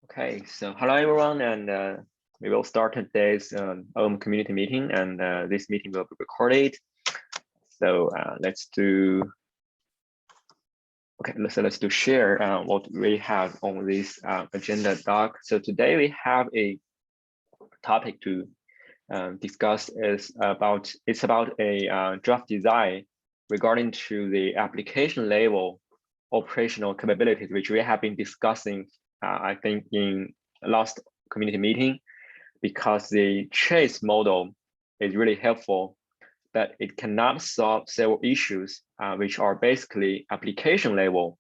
Okay, so hello everyone, and we will start today's OAM community meeting, and this meeting will be recorded. So let's do. Okay, so let's do share what we have on this agenda doc. So today we have a topic to discuss. It's about a draft design regarding to the application level operational capabilities, which we have been discussing, I think, in last community meeting, because the trace model is really helpful, but it cannot solve several issues, which are basically application level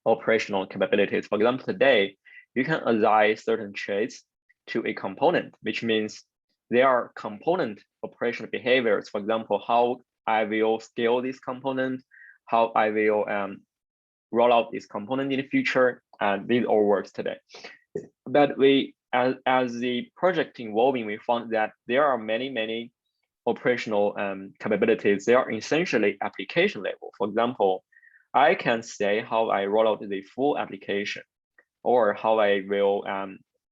operational capabilities. For example, today, you can assign certain traits to a component, which means there are component operational behaviors. For example, how I will scale this component, how I will roll out this component in the future, and these all works today. But we, as the project evolving, we found that there are many operational capabilities. They are essentially application level. For example, I can say how I roll out the full application, or how I will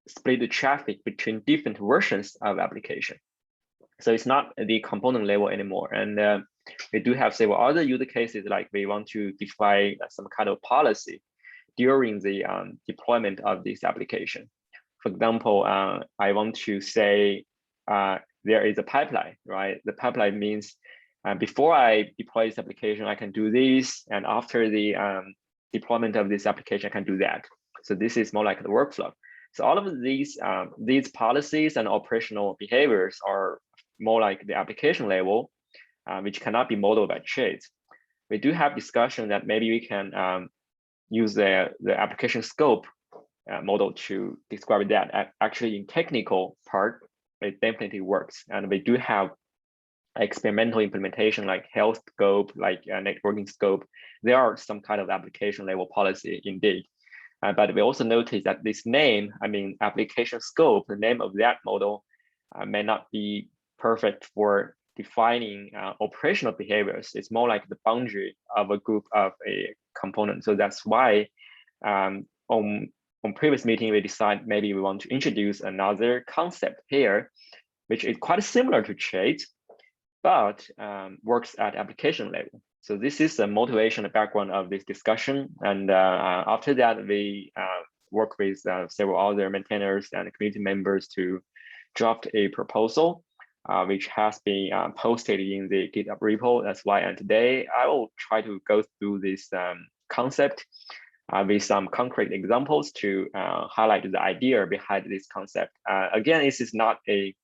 split the traffic between different versions of application. So it's not the component level anymore. And we do have several other use cases, like we want to define some kind of policy during the deployment of this application. For example, I want to say there is a pipeline, right? The pipeline means before I deploy this application, I can do this, and after the deployment of this application, I can do that. So this is more like the workflow. So all of these policies and operational behaviors are more like the application level, which cannot be modeled by traits. We do have discussion that maybe we can use the application scope model to describe that. Actually, in technical part, it definitely works. And we do have experimental implementation like health scope, like networking scope. There are some kind of application level policy indeed. But we also notice that this name, I mean, application scope, the name of that model may not be perfect for defining operational behaviors. It's more like the boundary of a group of a component. So that's why on previous meeting, we decided maybe we want to introduce another concept here, which is quite similar to traits, but works at application level. So this is the motivation, the background of this discussion. And after that, we work with several other maintainers and community members to draft a proposal, which has been posted in the GitHub repo. That's why, and today I will try to go through this concept with some concrete examples to highlight the idea behind this concept. Again, this is not a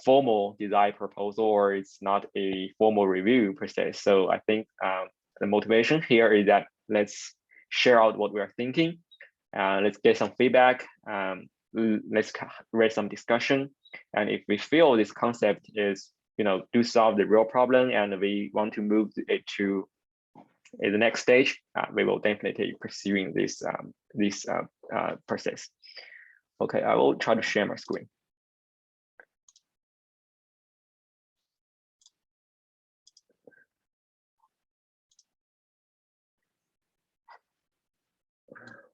formal design proposal, or it's not a formal review per se. So I think the motivation here is that let's share out what we are thinking, let's get some feedback, let's raise some discussion, and if we feel this concept is, do solve the real problem, and we want to move it to the next stage, we will definitely pursuing this process. Okay, I will try to share my screen.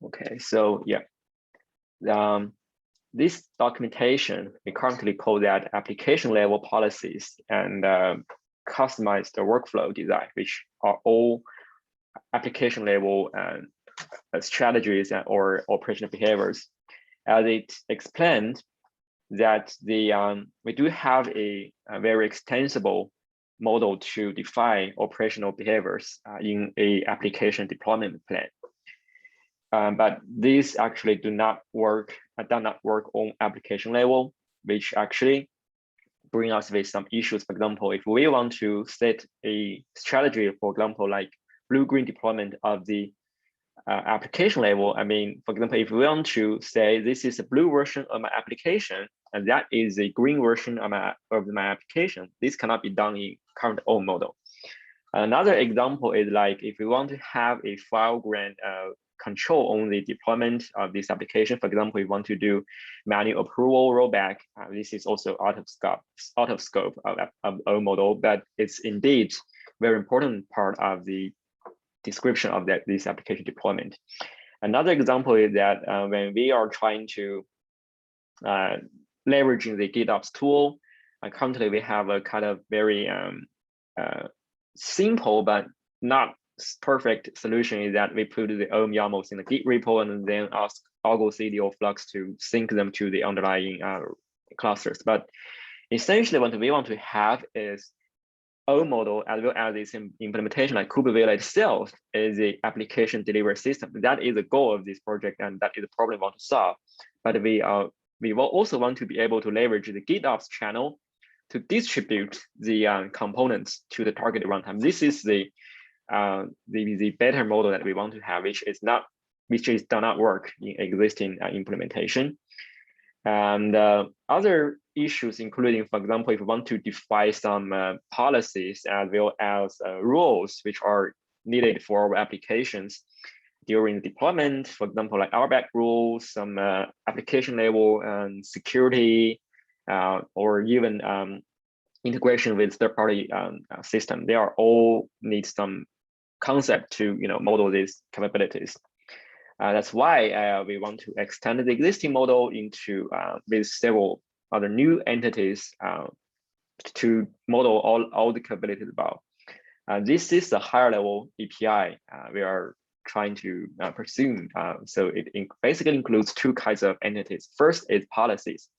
Okay, so yeah, this documentation, we currently call that application level policies and customized workflow design, which are all application level strategies or operational behaviors. As it explained, that we do have a very extensible model to define operational behaviors in a application deployment plan. But these actually do not work on application level, which actually bring us with some issues. For example, if we want to set a strategy, for example, like blue-green deployment of the application level, I mean, for example, if we want to say this is a blue version of my application, and that is a green version of my application, this cannot be done in current OAM model. Another example is like if we want to have a file grant control on the deployment of this application. For example, we want to do manual approval rollback. This is also out of scope of our model, but it's indeed very important part of the description of this application deployment. Another example is that when we are trying to leveraging the GitOps tool, currently we have a kind of very simple but not perfect solution is that we put the OAM YAMLs in the Git repo and then ask Argo CD or Flux to sync them to the underlying clusters. But essentially what we want to have is OAM model as well as this implementation like Kubernetes itself is the application delivery system. That is the goal of this project and that is the problem we want to solve. But we will also want to be able to leverage the GitOps channel to distribute the components to the target runtime. This is the better model that we want to have, which does not work in existing implementation. And other issues, including, for example, if we want to define some policies as well as rules which are needed for our applications during the deployment, for example, like RBAC rules, some application level and security, or even integration with third-party system, they are all need some concept to model these capabilities. That's why we want to extend the existing model into with several other new entities to model all the capabilities above. This is a higher level API we are trying to pursue. So it basically includes two kinds of entities. First is policies.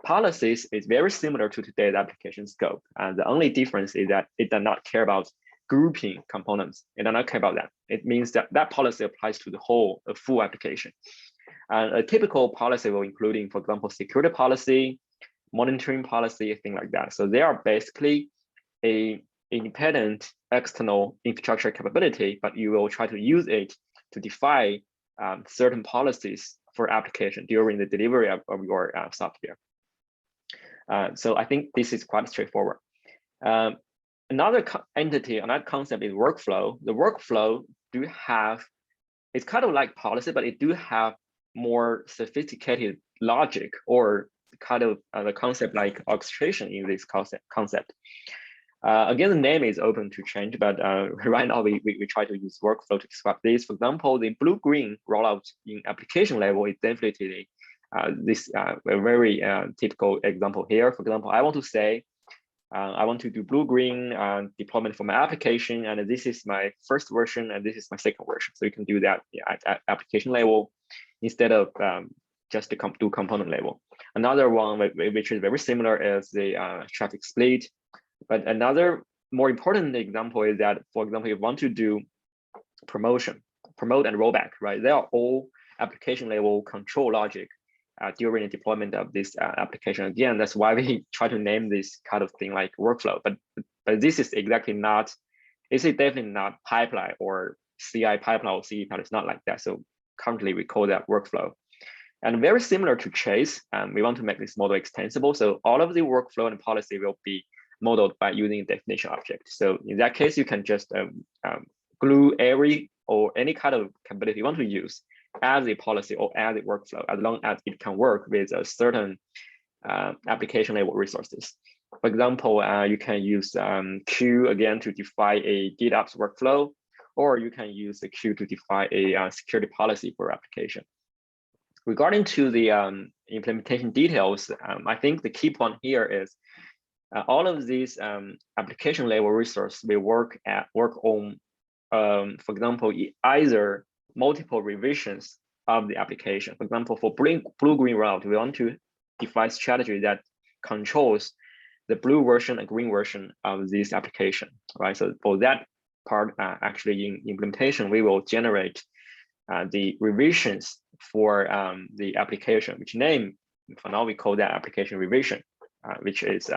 Policies is very similar to today's application scope. And the only difference is that it does not care about grouping components. It does not care about that. It means that that policy applies to the full application. And a typical policy will including, for example, security policy, monitoring policy, things like that. So they are basically a independent external infrastructure capability, but you will try to use it to define certain policies for application during the delivery of your software. So I think this is quite straightforward. Another entity, another concept is workflow. The workflow it's kind of like policy, but it do have more sophisticated logic or kind of the concept like orchestration in this concept. Again, the name is open to change, but right now we try to use workflow to describe this. For example, the blue-green rollout in application level is definitely a very typical example here. For example, I want to say, I want to do blue-green deployment for my application, and this is my first version, and this is my second version. So you can do that at application level instead of just to do component level. Another one which is very similar is the traffic split. But another more important example is that, for example, you want to do promote and rollback, right? They are all application level control logic during the deployment of this application. Again, that's why we try to name this kind of thing like workflow. But this is exactly not, it's definitely not pipeline or CI pipeline or CE pipeline. It's not like that. So currently we call that workflow. And very similar to Chase, we want to make this model extensible. So all of the workflow and policy will be modeled by using a definition object. So in that case, you can just glue any kind of capability you want to use as a policy or as a workflow, as long as it can work with a certain application level resources. For example, you can use queue again to define a GitOps workflow, or you can use the queue to define a security policy for application. Regarding to the implementation details, I think the key point here is all of these application level resources will work on, for example, either multiple revisions of the application. For example, for blue-green route, we want to define strategy that controls the blue version and green version of this application, right? So for that part, actually in implementation, we will generate the revisions for the application, which name, for now we call that application revision, which is,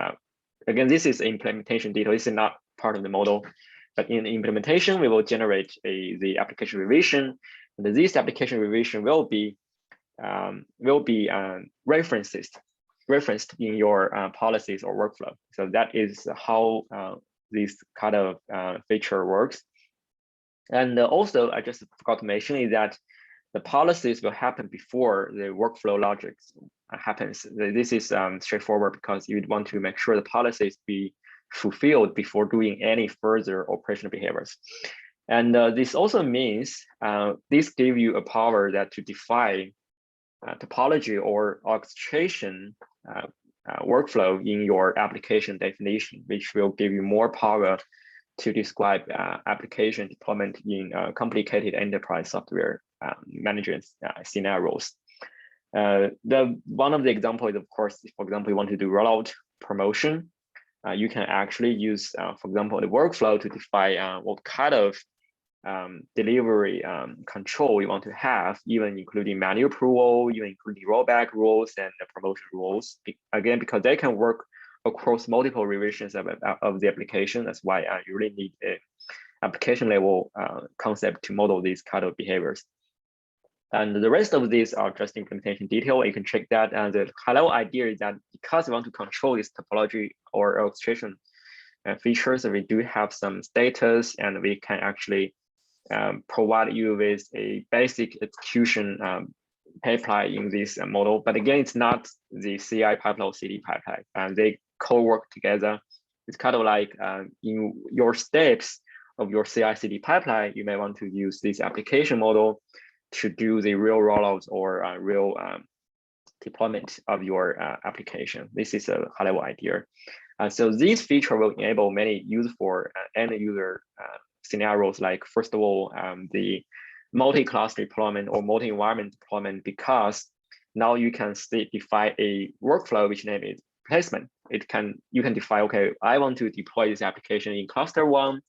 again, this is implementation detail. This is not part of the model, but in implementation, we will generate the application revision. And this application revision will be referenced in your policies or workflow. So that is how this kind of feature works. And also, I just forgot to mention is that the policies will happen before the workflow logic happens. This is straightforward because you'd want to make sure the policies be fulfilled before doing any further operational behaviors. And this also means this gives you a power that to define topology or orchestration workflow in your application definition, which will give you more power to describe application deployment in complicated enterprise software management scenarios. One of the examples is, of course, for example, you want to do rollout promotion. You can actually use, for example, the workflow to define what kind of delivery control you want to have, even including manual approval, even including rollback rules and the promotion rules. Again, because they can work across multiple revisions of the application. That's why you really need an application level concept to model these kind of behaviors. And the rest of these are just implementation detail. You can check that. And the high-level idea is that because we want to control this topology or orchestration features, we do have some status, and we can actually provide you with a basic execution pipeline in this model. But again, it's not the CI pipeline or CD pipeline, and they co-work together. It's kind of like in your steps of your CI/CD pipeline, you may want to use this application model to do the real rollouts or real deployment of your application. This is a high-level idea. So this feature will enable many useful end user scenarios, like first of all, the multi-cluster deployment or multi-environment deployment, because now you can define a workflow which name is placement. You can define, okay, I want to deploy this application in cluster 1,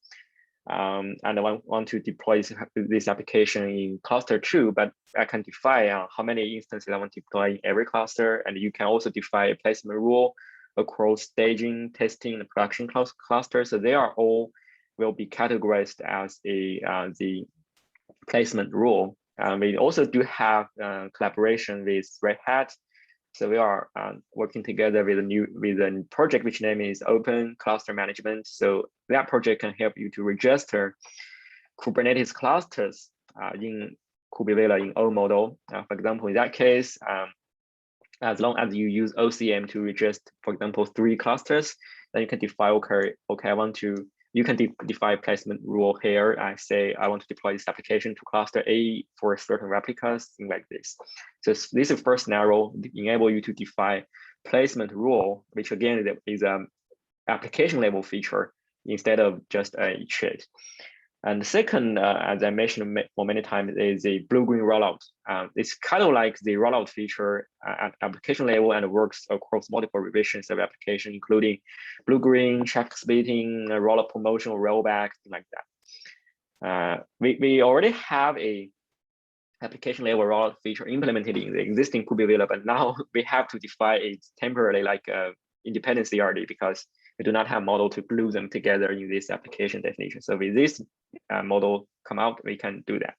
and I want to deploy this application in cluster 2, but I can define how many instances I want to deploy in every cluster, and you can also define a placement rule across staging, testing, and production cluster. So they are all will be categorized as the placement rule. We also do have collaboration with Red Hat. So we are working together with a project which name is Open Cluster Management. So that project can help you to register Kubernetes clusters in KubeVilla in O model. For example, in that case, as long as you use OCM to register, for example, 3 clusters, then you can define, okay, I want to, you can define placement rule here. I say, I want to deploy this application to cluster A for certain replicas, things like this. So this is first scenario, enable you to define placement rule, which again is an application level feature instead of just a cheat. And the second, as I mentioned for many times, is the blue-green rollout. It's kind of like the rollout feature at application level, and it works across multiple revisions of application, including blue-green, check splitting, rollout promotion, rollback, things like that. We already have a application level rollout feature implemented in the existing KubeVilla, but now we have to define it temporarily like independent CRD, because we do not have model to glue them together in this application definition. So with this model come out, we can do that.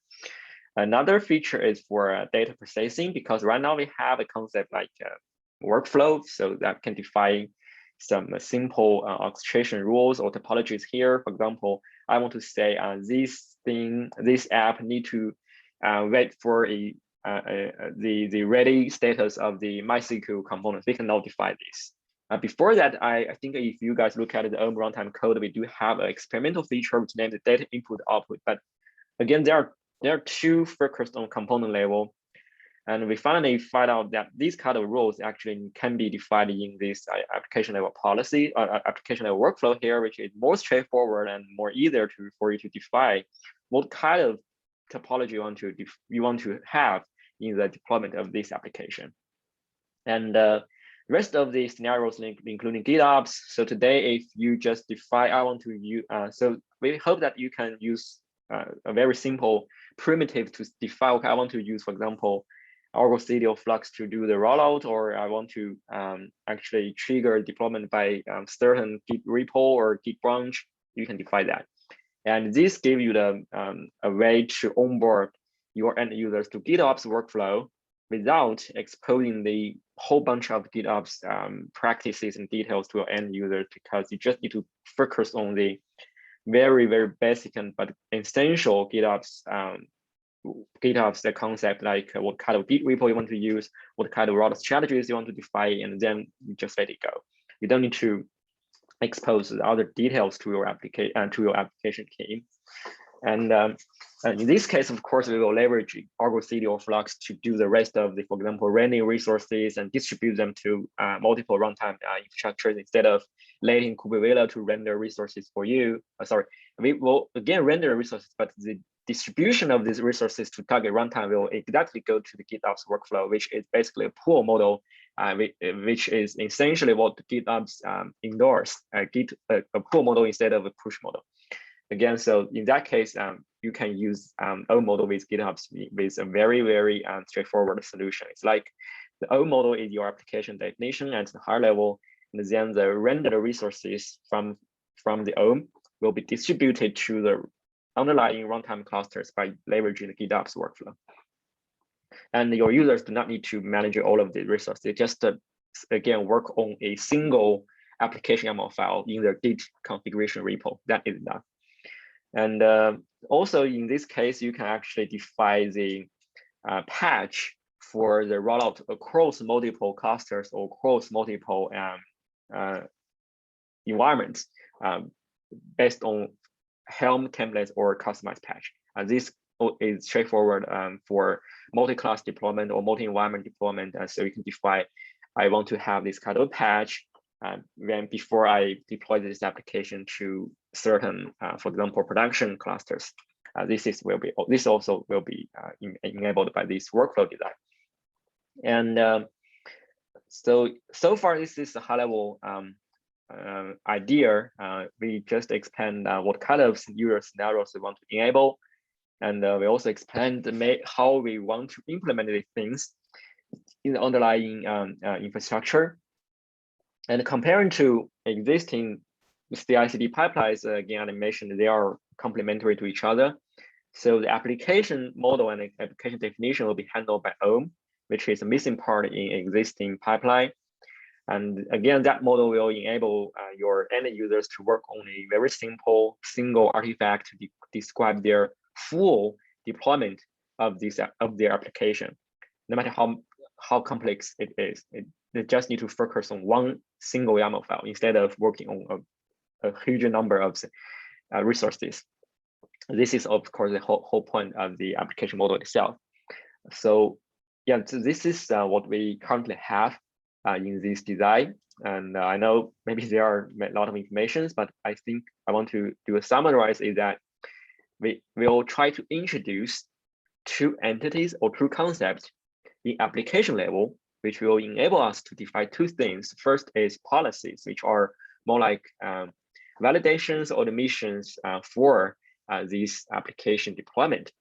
Another feature is for data processing, because right now we have a concept like workflow, so that can define some simple orchestration rules or topologies here. For example, I want to say this app need to wait for the ready status of the MySQL components. We can notify this. Before that, I think if you guys look at the OAM runtime code, we do have an experimental feature which named the data input output. But again, there are 2 focused on component level. And we finally find out that these kind of rules actually can be defined in this application level policy, application level workflow here, which is more straightforward and more easier for you to define what kind of topology you want to have in the deployment of this application. And rest of the scenarios, including GitOps. So today, if you just define, I want to use, so we hope that you can use a very simple primitive to define, okay, I want to use, for example, Argo CD or Flux to do the rollout, or I want to actually trigger deployment by certain Git repo or Git branch. You can define that. And this gives you a way to onboard your end users to GitOps workflow without exposing the whole bunch of GitOps practices and details to your end users, because you just need to focus on the very, very basic but essential GitOps the concept, like what kind of Git repo you want to use, what kind of route strategies you want to define, and then you just let it go. You don't need to expose the other details to your application team. And in this case, of course, we will leverage Argo CD or Flux to do the rest of the, for example, rendering resources and distribute them to multiple runtime infrastructures instead of letting Kubevela to render resources for you. Sorry, we will again render resources, but the distribution of these resources to target runtime will exactly go to the GitOps workflow, which is basically a pool model, which is essentially what GitOps endorse, a pool model instead of a push model. Again, so in that case, you can use OAM model with GitOps with a very, very straightforward solution. It's like the OAM model is your application definition at the high level, and then the rendered resources from the OAM will be distributed to the underlying runtime clusters by leveraging the GitOps workflow. And your users do not need to manage all of the resources. They just, again, work on a single application YAML file in their Git configuration repo. That is enough. And also in this case, you can actually define the patch for the rollout across multiple clusters or across multiple environments based on Helm templates or customized patch. And this is straightforward for multi-class deployment or multi-environment deployment. So you can define, I want to have this kind of patch when before I deploy this application to certain, for example, production clusters. This also will be enabled by this workflow design. And so far, this is a high-level idea. We just explained what kind of user scenarios we want to enable, and we also explained how we want to implement these things in the underlying infrastructure. And comparing to existing CI/CD pipelines, again, I mentioned they are complementary to each other. So the application model and the application definition will be handled by OAM, which is a missing part in existing pipeline. And again, that model will enable your end users to work on a very simple single artifact to describe their full deployment of their application, no matter how complex it is. They just need to focus on one single YAML file instead of working on a huge number of resources. This is, of course, the whole point of the application model itself. So yeah, so this is what we currently have in this design. And I know maybe there are a lot of information, but I think I want to do a summarize is that we will try to introduce two entities or two concepts in application level, which will enable us to define two things. First is policies, which are more like validations or admissions for this application deployment.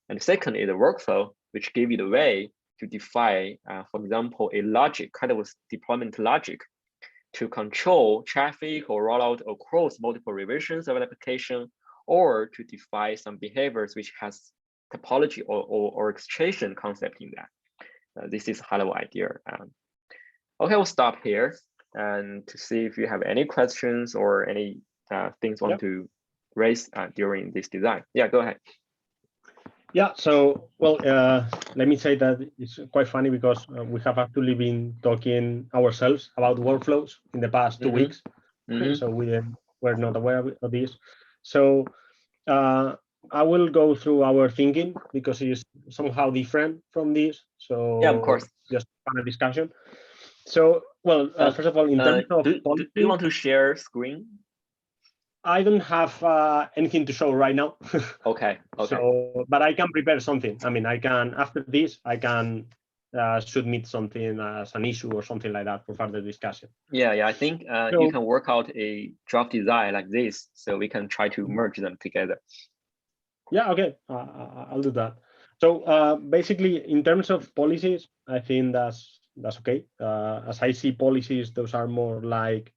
And second is a workflow, which give you the way to define, for example, a logic, kind of a deployment logic to control traffic or rollout across multiple revisions of an application, or to define some behaviors which has topology or orchestration concept in that. This is a high-level idea. Okay, we'll stop here and to see if you have any questions or any things you want to raise during this design. Yeah, go ahead. Yeah, so, well, let me say that it's quite funny because we have actually been talking ourselves about workflows in the past 2 weeks. So we were not aware of this. So I will go through our thinking because it is somehow different from this. So yeah, of course, just kind of discussion. So, well, first of all, in terms of do you want to share screen? I don't have anything to show right now. Okay. So, but I can prepare something. I mean, I can, after this, I can submit something as an issue or something like that for further discussion. Yeah, I think you can work out a draft design like this, so we can try to merge them together. Yeah, okay, I'll do that. So basically, in terms of policies, I think that's okay. As I see policies, those are more like,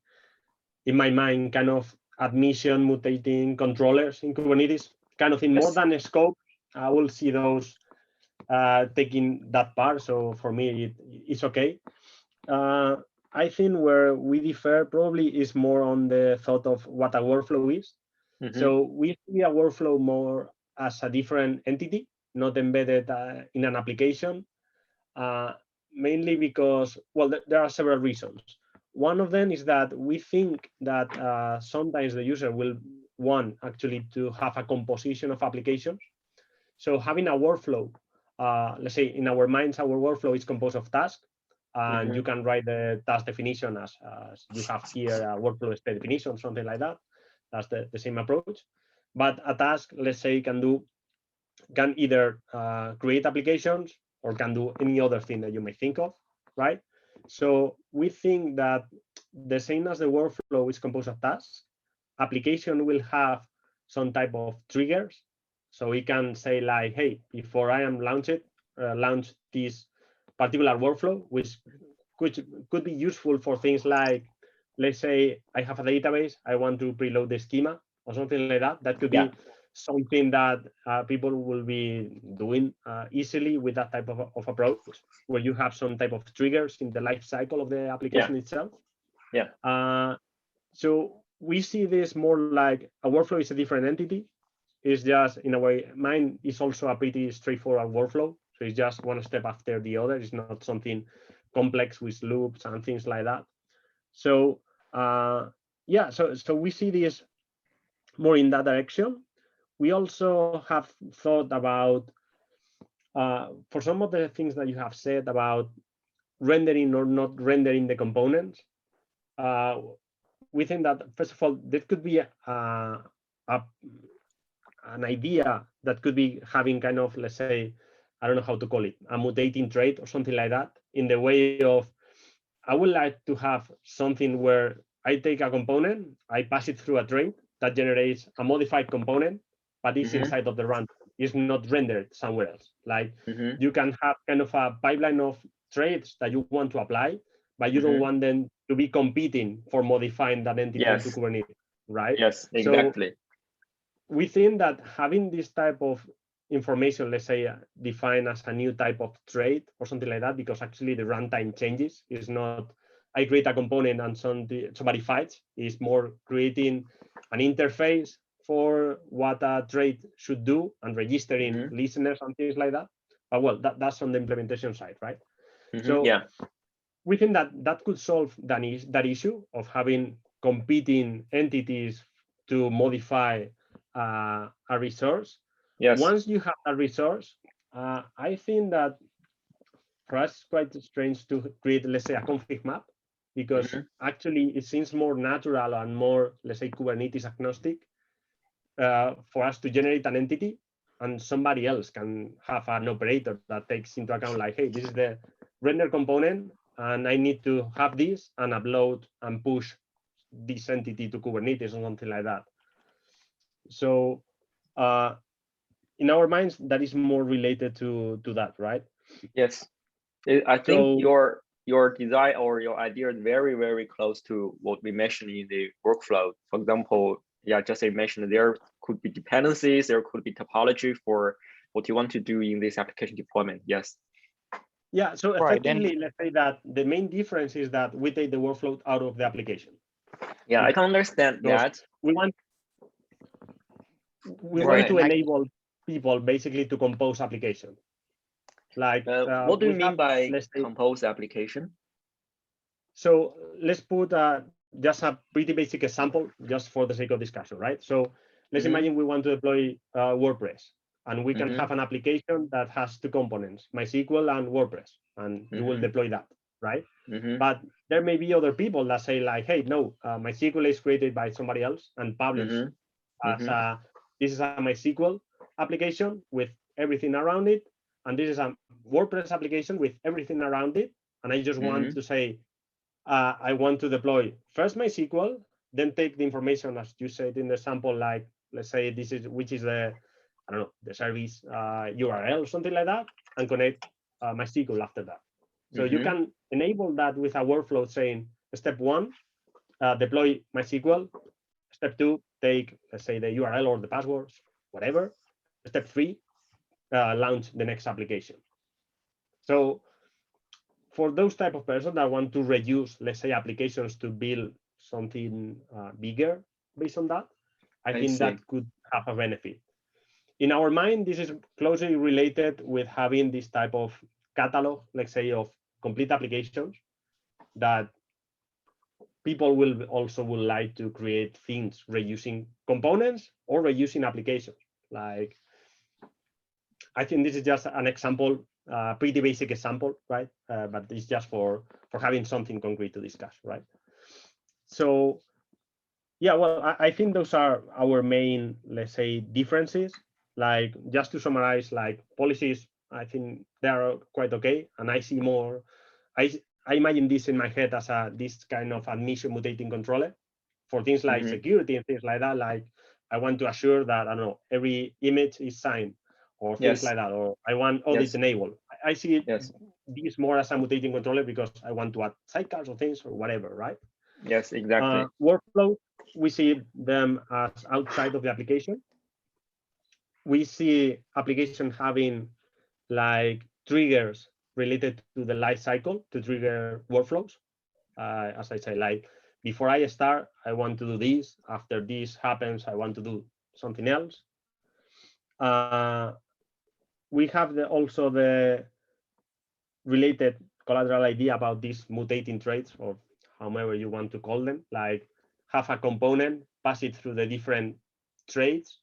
in my mind, kind of admission mutating controllers in Kubernetes, kind of in more than a scope. I will see those taking that part. So for me, it's okay. I think where we differ probably is more on the thought of what a workflow is. So we see a workflow more as a different entity, not embedded in an application, mainly because, well, there are several reasons. One of them is that we think that sometimes the user will want actually to have a composition of applications. So having a workflow, let's say in our minds, our workflow is composed of tasks, and you can write the task definition as you have here a workflow state definition, something like that. That's the same approach. But a task, let's say, can either create applications or can do any other thing that you may think of, right? So we think that the same as the workflow is composed of tasks, application will have some type of triggers. So it can say like, hey, before I am launch this particular workflow, which could be useful for things like, let's say I have a database, I want to preload the schema or something like that. That could be something that people will be doing easily with that type of approach, where you have some type of triggers in the life cycle of the application itself. So we see this more like a workflow is a different entity. It's just, in a way, mine is also a pretty straightforward workflow. So it's just one step after the other. It's not something complex with loops and things like that. So yeah, so we see this more in that direction. We also have thought about, for some of the things that you have said about rendering or not rendering the components, we think that, first of all, there could be an idea that could be having kind of, let's say, I don't know how to call it, a mutating trait or something like that, in the way of, I would like to have something where I take a component, I pass it through a trait that generates a modified component, but it's inside of the runtime. It's not rendered somewhere else. Like you can have kind of a pipeline of traits that you want to apply, but you don't want them to be competing for modifying that entity into Kubernetes, right? Yes, exactly. So we think that having this type of information, let's say, defined as a new type of trait or something like that, because actually the runtime changes. It's not I create a component and somebody fights. It's more creating an interface for what a trait should do and registering listeners and things like that. But well, that's on the implementation side, right? So we think that could solve that issue of having competing entities to modify a resource. Once you have a resource, I think that for us it's quite strange to create, let's say, a config map, because actually it seems more natural and more, let's say, Kubernetes agnostic for us to generate an entity, and somebody else can have an operator that takes into account like, hey, this is the render component, and I need to have this and upload and push this entity to Kubernetes or something like that. So in our minds, that is more related to that, right? Yes, I think your design or your idea is very, very close to what we mentioned in the workflow. For example, just as you mentioned, there could be dependencies, there could be topology for what you want to do in this application deployment. Yes. Yeah, so effectively, let's say that the main difference is that we take the workflow out of the application. Yeah, I can understand that. We want to enable people basically to compose applications. Like what do you mean by compose application? So let's put just a pretty basic example, just for the sake of discussion, right? So let's imagine we want to deploy WordPress, and we can have an application that has two components, MySQL and WordPress, and you will deploy that, right? But there may be other people that say like, hey, no, MySQL is created by somebody else and published as this is a MySQL application with everything around it, and this is a WordPress application with everything around it, and I just want to say, I want to deploy first MySQL, then take the information as you said in the sample, like let's say this is which is the, I don't know, the service URL or something like that, and connect MySQL after that. So you can enable that with a workflow saying step 1, deploy MySQL. Step 2, take, let's say, the URL or the passwords, whatever. Step 3, launch the next application. So for those type of persons that want to reduce, let's say, applications to build something bigger based on that, I think that could have a benefit. In our mind, this is closely related with having this type of catalog, let's say, of complete applications that people will also would like to create things reusing components or reusing applications. Like, I think this is just an example, pretty basic example, right? But it's just for having something concrete to discuss, right? So yeah, well, I think those are our main, let's say, differences. Like, just to summarize, like, policies, I think they are quite okay, and I see more. I imagine this in my head as this kind of admission mutating controller for things like security and things like that. Like, I want to assure that, I don't know, every image is signed or things like that, or I want audit enabled. I see this more as a mutating controller because I want to add sidecars or things or whatever, right? Yes, exactly. Workflow, we see them as outside of the application. We see application having like triggers related to the life cycle to trigger workflows. As I say, like, before I start, I want to do this. After this happens, I want to do something else. We have also the related collateral idea about these mutating traits, or however you want to call them. Like, have a component, pass it through the different traits.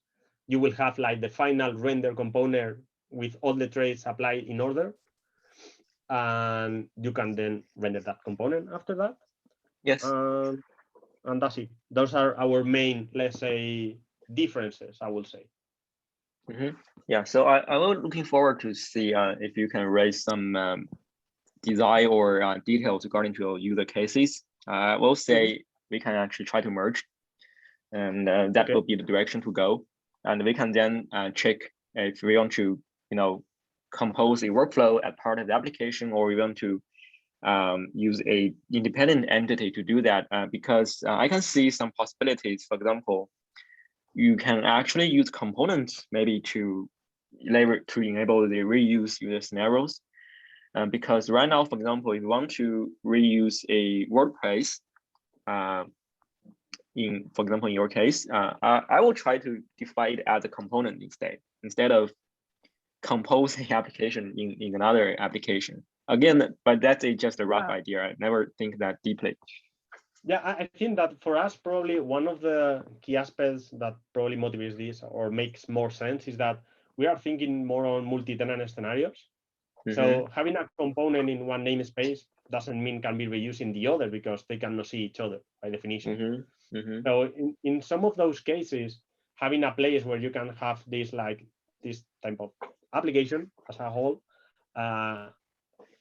You will have like the final render component with all the traits applied in order. And you can then render that component after that. Yes. And that's it. Those are our main, let's say, differences, I would say. Yeah, so I was looking forward to see if you can raise some design or details regarding to your user cases. I will say we can actually try to merge, and that will be the direction to go. And we can then check if we want to, compose a workflow as part of the application, or we want to use a independent entity to do that. Because I can see some possibilities. For example, you can actually use components maybe to enable the reuse user scenarios. Because right now, for example, if you want to reuse a WordPress, for example, in your case, I will try to define it as a component instead of composing application in another application. Again, but that's just a rough idea. I never think that deeply. Yeah, I think that for us, probably one of the key aspects that probably motivates this or makes more sense is that we are thinking more on multi-tenant scenarios. So having a component in one namespace doesn't mean can be reused in the other because they cannot see each other by definition. So in some of those cases, having a place where you can have this type of application as a whole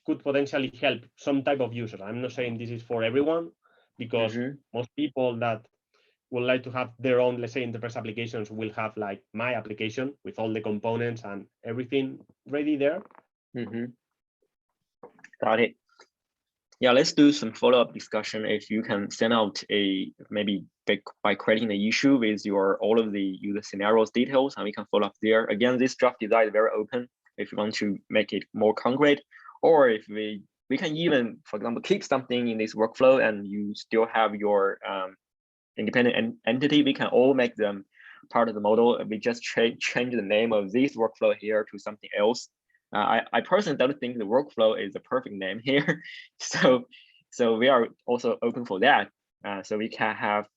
could potentially help some type of user. I'm not saying this is for everyone, because most people that would like to have their own, let's say, enterprise applications will have like my application with all the components and everything ready there. Got it. Yeah, let's do some follow-up discussion. If you can send out maybe by creating the issue with all of the user scenarios details, and we can follow up there. Again, this draft design is very open if you want to make it more concrete, or if we can even, for example, keep something in this workflow and you still have your independent entity, we can all make them part of the model. We just change the name of this workflow here to something else. I personally don't think the workflow is the perfect name here. So we are also open for that. So we can have,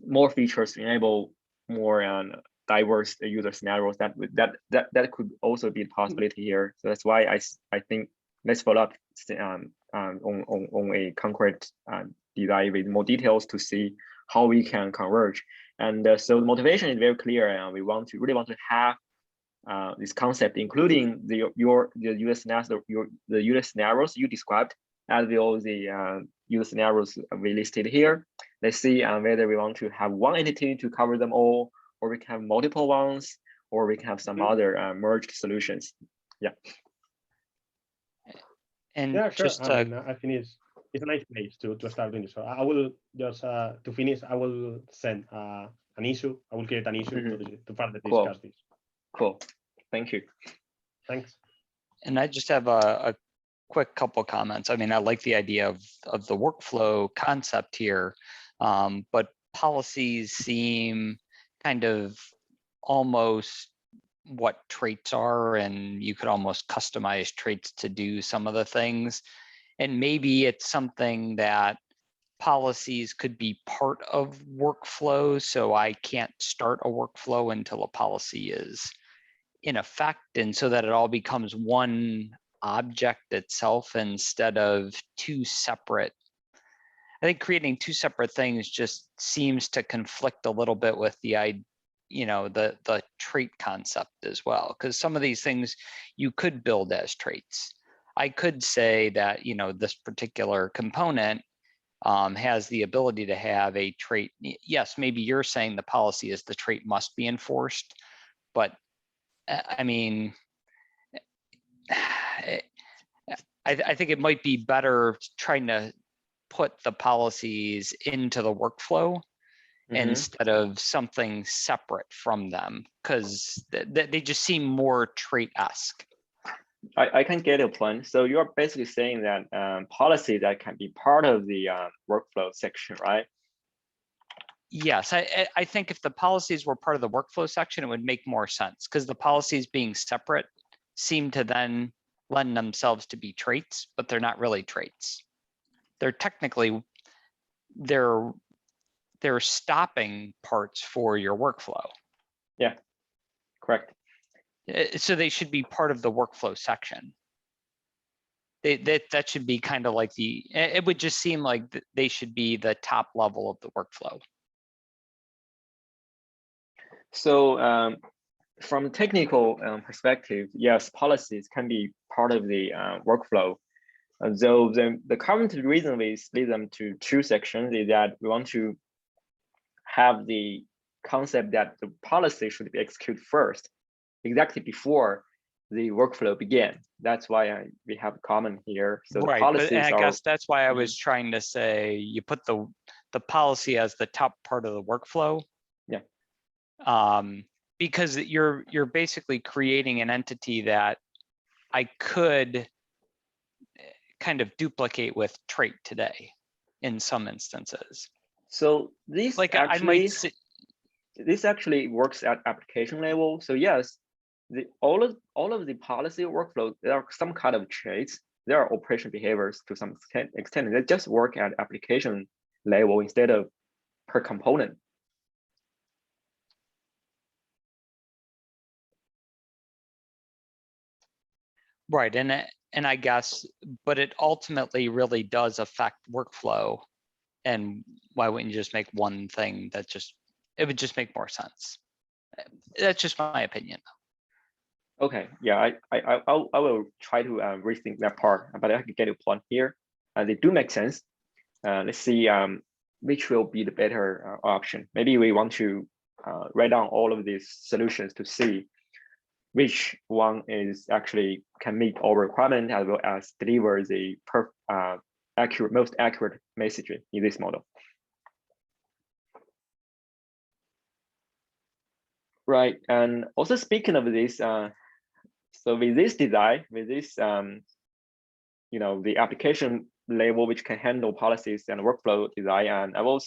more features to enable more diverse user scenarios. That could also be a possibility here. So that's why I think let's follow up on a concrete design with more details to see how we can converge. And so the motivation is very clear, and we really want to have this concept, including the user scenarios you described, as well as the user scenarios we listed here. Let's see whether we want to have one entity to cover them all, or we can have multiple ones, or we can have some other merged solutions. Yeah. And yeah, sure. just I think it's a nice place to start doing this. So I will just to finish, I will send an issue. I will create an issue to further discuss this. Cool. Thank you. Thanks. And I just have a quick couple comments. I mean, I like the idea of the workflow concept here, but policies seem kind of almost what traits are, and you could almost customize traits to do some of the things. And maybe it's something that policies could be part of workflow. So I can't start a workflow until a policy is in effect. And so that it all becomes one object itself instead of two separate. I think creating two separate things just seems to conflict a little bit with the the trait concept as well, because some of these things you could build as traits. I could say that, this particular component has the ability to have a trait. Yes, maybe you're saying the policy is the trait must be enforced, but I mean, I think it might be better trying to put the policies into the workflow instead of something separate from them, because they just seem more trait-esque. I can get your point. So you're basically saying that policy that can be part of the workflow section, right? Yes, I think if the policies were part of the workflow section, it would make more sense, because the policies being separate seem to then lend themselves to be traits, but they're not really traits. They're technically, they're stopping parts for your workflow. Yeah, correct. So they should be part of the workflow section. That should be kind of like it would just seem like they should be the top level of the workflow. So from technical perspective, yes, policies can be part of the workflow. Though the current reason we split them to two sections is that we want to have the concept that the policy should be executed first, exactly before the workflow began. That's why we have a comment here. So right, the policies but I guess that's why I was trying to say you put the policy as the top part of the workflow. Yeah. Because you're basically creating an entity that I could kind of duplicate with trait today in some instances. So this actually works at application level. So yes, all of the policy workflow, there are some kind of traits. There are operation behaviors to some extent. They just work at application level instead of per component. Right, and I guess, but it ultimately really does affect workflow. And why wouldn't you just make one thing that it would just make more sense? That's just my opinion. Okay, yeah, I will try to rethink that part, but I can get a point here. They do make sense. Let's see which will be the better option. Maybe we want to write down all of these solutions to see which one is actually can meet our requirement as well as deliver the most accurate message in this model. Right, and also speaking of this, so with this design, with this, the application level which can handle policies and workflow design, and I will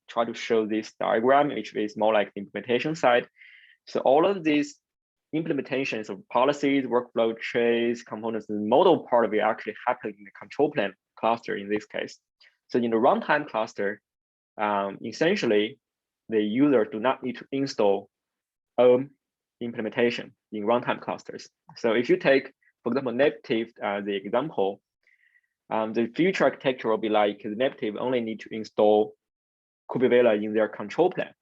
try to show this diagram, which is more like the implementation side. So all of these implementations of policies, workflow traits, components, the model part of it actually happen in the control plane cluster in this case. So in the runtime cluster, essentially, the user do not need to install OAM implementation in runtime clusters. So if you take, for example, native the example, the future architecture will be like the native only need to install Kubevela in their control plane,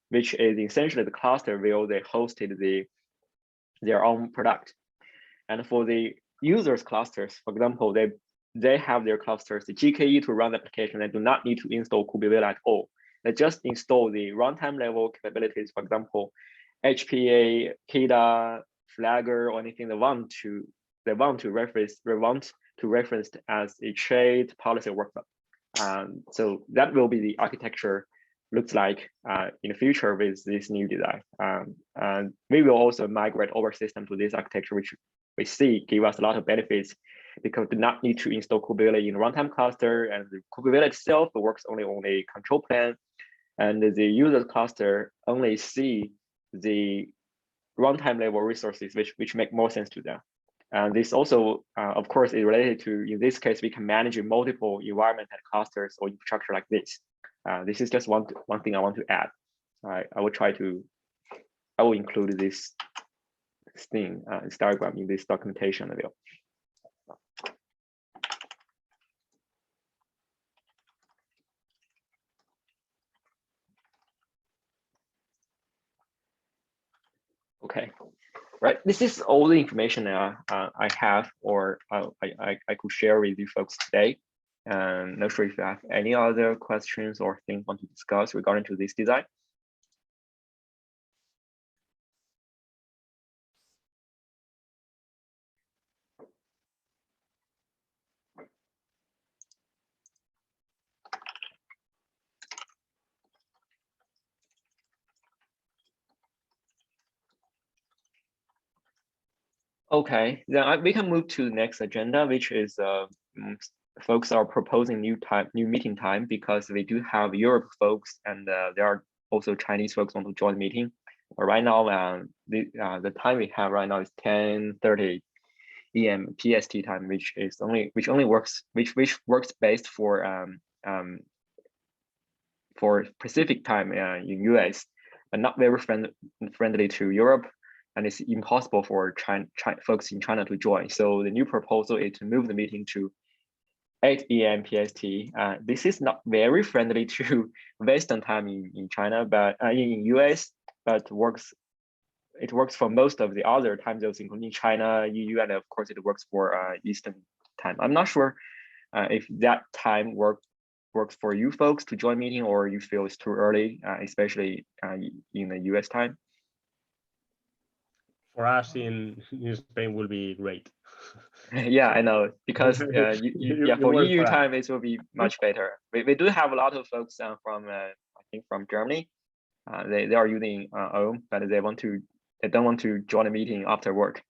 which is essentially the cluster where they hosted their own product. And for the users clusters, for example, they have their clusters, the GKE to run the application. They do not need to install Kubevela at all. They just install the runtime level capabilities, for example, HPA, KIDA, Flagger, or anything they want to reference as a trait policy workflow. So that will be the architecture looks like in the future with this new design. And we will also migrate our system to this architecture, which we see give us a lot of benefits because we do not need to install Kubevela in runtime cluster, and the Kubevela itself works only on a control plane, and the user cluster only see the runtime level resources, which make more sense to them. And this also, of course, is related to, in this case, we can manage multiple environment and clusters or infrastructure like this. This is just one thing I want to add. I will include this thing, this diagram in this documentation as well. Okay, right. This is all the information I have, or I could share with you folks today. Not sure if you have any other questions or things want to discuss regarding to this design. Okay, then we can move to the next agenda, which is folks are proposing new meeting time, because we do have Europe folks and there are also Chinese folks want to join the meeting. But right now, the time we have right now is 10:30 EM PST time, which works best for Pacific time in US, but not very friendly to Europe. And it's impossible for folks in China to join. So the new proposal is to move the meeting to 8 p.m. PST. This is not very friendly to Western time in China, but in US, but it works for most of the other time zones, including China, EU, and of course it works for Eastern time. I'm not sure if that time works for you folks to join meeting, or you feel it's too early, especially in the US time. For us in Spain will be great. Yeah, I know, because for EU time it will be much better. We do have a lot of folks from I think from Germany. They are using OAM, but they don't want to join a meeting after work.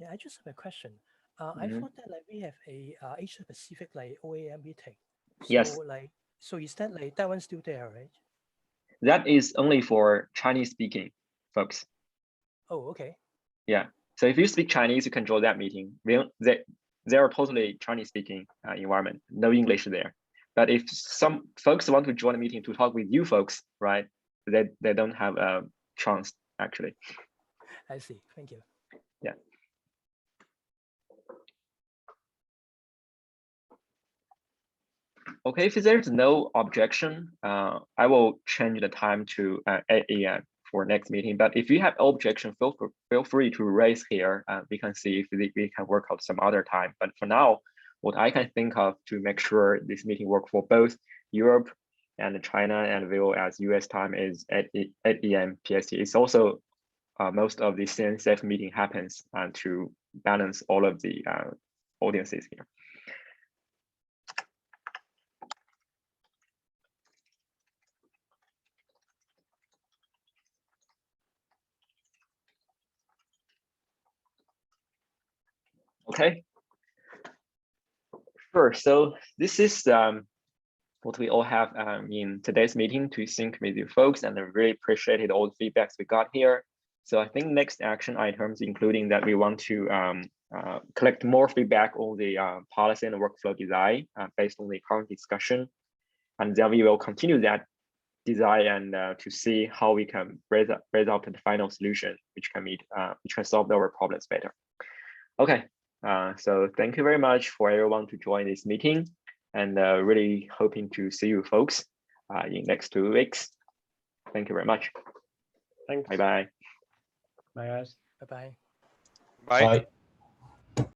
Yeah, I just have a question. I thought that like we have a Asia Pacific like OAM meeting. So yes. So is that that one's still there, right? That is only for Chinese speaking folks. Oh, okay. Yeah. So if you speak Chinese, you can join that meeting. They are totally Chinese speaking environment, no English there. But if some folks want to join a meeting to talk with you folks, right, they don't have a chance actually. I see. Thank you. Yeah. Okay, if there's no objection, I will change the time to 8 a.m. for next meeting. But if you have objection, feel free to raise here. We can see if we can work out some other time. But for now, what I can think of to make sure this meeting work for both Europe and China and as well as US time is 8 a.m. PST. It's also most of the CNCF meeting happens to balance all of the audiences here. Okay. Sure. So this is what we all have in today's meeting to sync with you folks, and I really appreciated all the feedbacks we got here. So I think next action items, including that we want to collect more feedback on the policy and workflow design based on the current discussion, and then we will continue that design and to see how we can raise up the final solution, which can solve our problems better. Okay. So thank you very much for everyone to join this meeting, and really hoping to see you folks in next 2 weeks. Thank you very much. Thanks. Bye-bye. Bye, guys. Bye-bye. Bye.